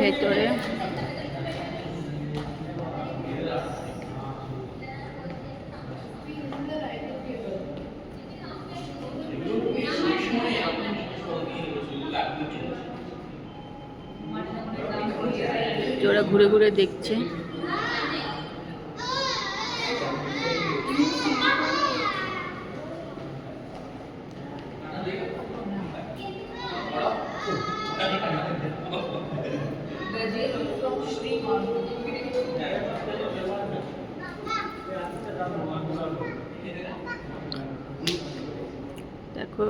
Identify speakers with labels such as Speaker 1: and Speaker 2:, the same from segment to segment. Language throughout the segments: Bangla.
Speaker 1: ভেতরে। ওরা ঘুরে ঘুরে দেখছে। দেখো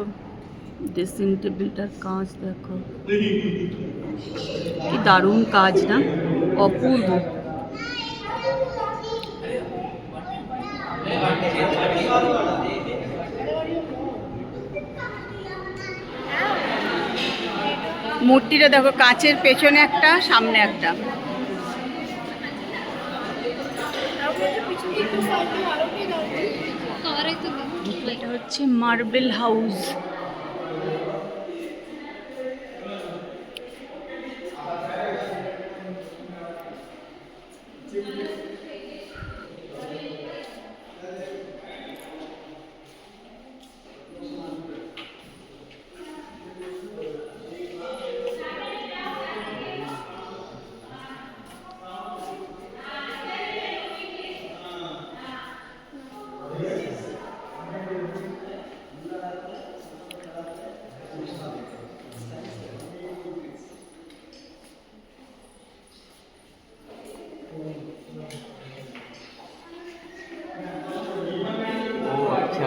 Speaker 1: ড্রেসিং টেবিলটার কাজ, দেখো কি দারুণ কাজ না, অপূর্ব। মূর্তিটা দেখো, কাঁচের পেছনে একটা, সামনে একটা। এটা হচ্ছে মার্বেল হাউস।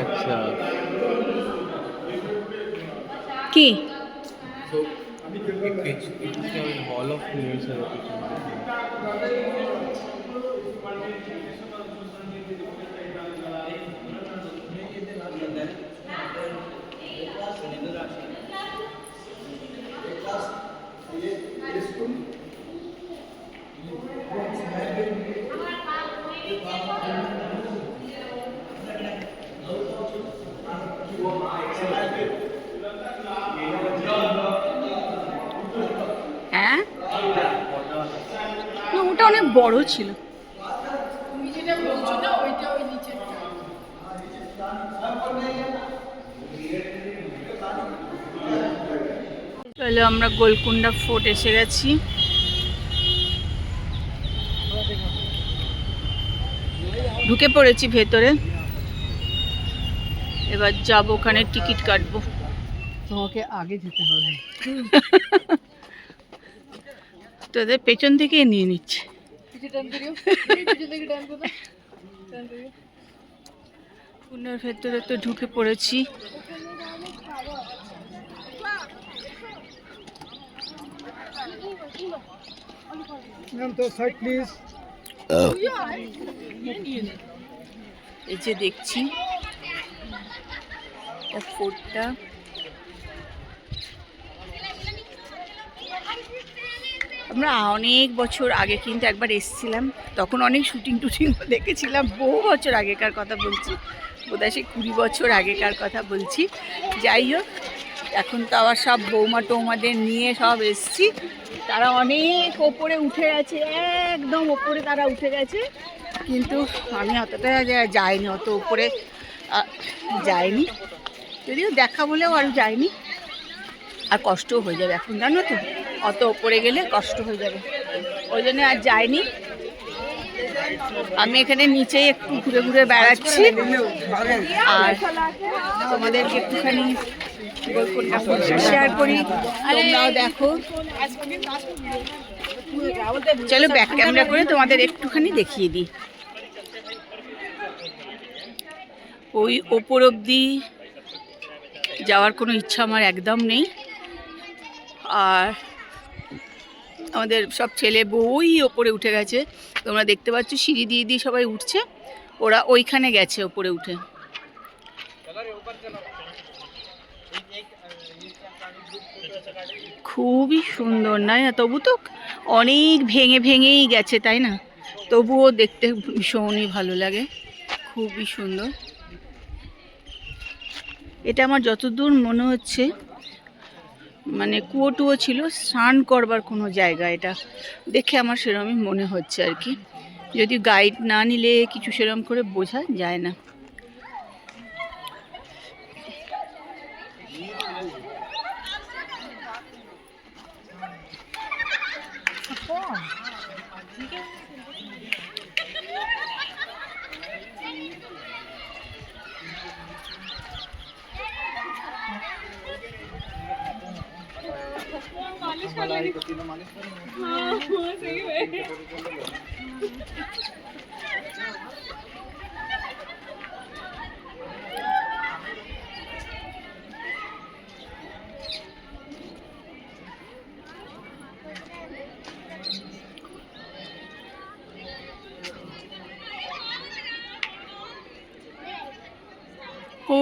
Speaker 2: আচ্ছা
Speaker 1: কি
Speaker 2: so it's a hall of mirrors are
Speaker 1: হ্যাঁ, না ওটা অনেক বড় ছিল। তাহলে আমরা গোলকুন্ডা ফোর্ট এসে গেছি। ঢুকে পড়েছি ভেতরে, এবার যাব, ওখানে টিকিট কাটবো।
Speaker 3: তোমাকে আগে যেতে হবে।
Speaker 1: তোদের পেছন থেকে নিয়ে নিচ্ছে। কুন্ডার ভেতরে তো ঢুকে পড়েছি। এই যে দেখছি ফোর্টটা, আমরা অনেক বছর আগে কিন্তু একবার এসেছিলাম, তখন অনেক শুটিং টুটিং দেখেছিলাম, বহু বছর আগেকার কথা বলছি, বোধহয় সে 20 বছর আগেকার কথা বলছি। যাই হোক, এখন তো আবার সব বৌমা টৌমাদের নিয়ে সব এসছি, তারা অনেক ওপরে উঠে গেছে, একদম ওপরে তারা উঠে গেছে, কিন্তু আমি অতটা যাইনি, অত ওপরে যাইনি, যদিও দেখা বলেও আর যাইনি, আর কষ্টও হয়ে যাবে এখন, জানো তো, অত ওপরে গেলে কষ্ট হয়ে যাবে, ওই জন্য আর যাইনি। আমি এখানে নিচেই একটু ঘুরে ঘুরে বেড়াচ্ছি, আর তোমাদেরকে একটুখানি শেয়ার করি, তোমরাও দেখো। চলো ব্যাক ক্যামেরা করে তোমাদের একটুখানি দেখিয়ে দিই। ওই ওপর অবধি যাওয়ার কোনো ইচ্ছা আমার একদম নেই, আর আমাদের সব ছেলে বউই ওপরে উঠে গেছে, তোমরা দেখতে পাচ্ছ সিঁড়ি দিয়ে দিয়ে সবাই উঠছে, ওরা ওইখানে গেছে ওপরে উঠে। খুবই সুন্দর না, তবু তো অনেক ভেঙে ভেঙেই গেছে, তাই না, তবুও দেখতে ভীষণই ভালো লাগে, খুবই সুন্দর। এটা আমার যতদূর মনে হচ্ছে মানে কুয়ো টুয়ো ছিল, স্নান করবার কোনো জায়গা এটা দেখে আমার সেরকমই মনে হচ্ছে আর কি। যদি গাইড না নিলে কিছু সেরকম করে বোঝা যায় না।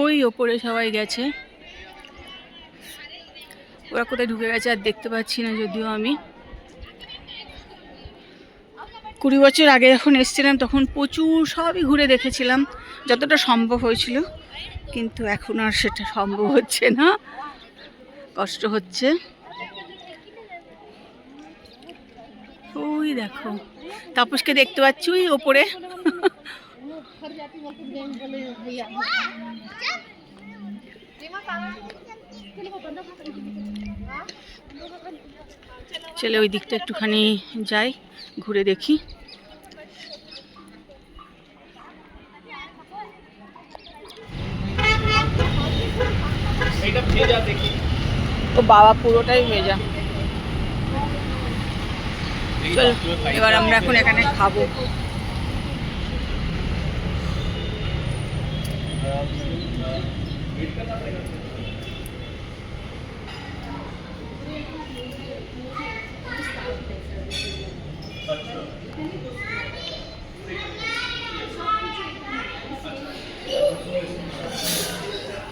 Speaker 1: ওই ওপরে সবাই গেছে, ওরা কোথায় ঢুকে গেছে আর দেখতে পাচ্ছি না। যদিও আমি 20 বছর আগে যখন এসেছিলাম তখন প্রচুর সবই ঘুরে দেখেছিলাম যতটা সম্ভব হয়েছিল, কিন্তু এখন আর সেটা সম্ভব হচ্ছে না, কষ্ট হচ্ছে। ওই দেখো তাপসকে দেখতে পাচ্ছি ওই ওপরে। চলে ওই দিকটা একটুখানি যাই, ঘুরে দেখি। ও বাবা পুরোটাই ভেজা। চল এবার আমরা এখন এখানে খাবো।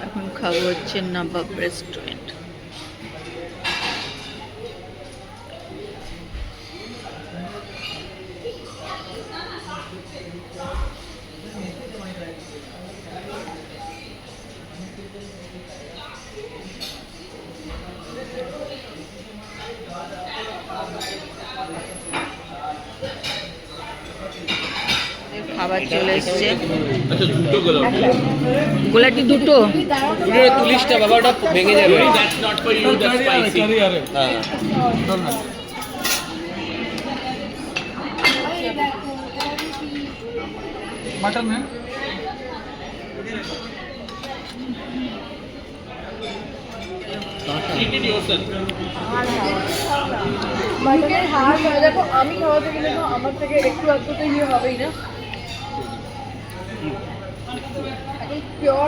Speaker 1: এখন খাবো হচ্ছে নবাব রেস্টুরেন্ট। খাবার চলে এসছে।
Speaker 2: আচ্ছা দুটো গোলাপ
Speaker 1: গোলাটি দুটো
Speaker 2: তুলিশটা বাবা, ওটা ভেঙে যাবে। That's not for you, that's spicy. হ্যাঁ
Speaker 3: मटन है मटনের হাড় হয়ে দেখো, আমি খাওয়াতে গেলে তো আমার থেকে একটু আধটু তো ইয়ে হবেই না। এখন পিওর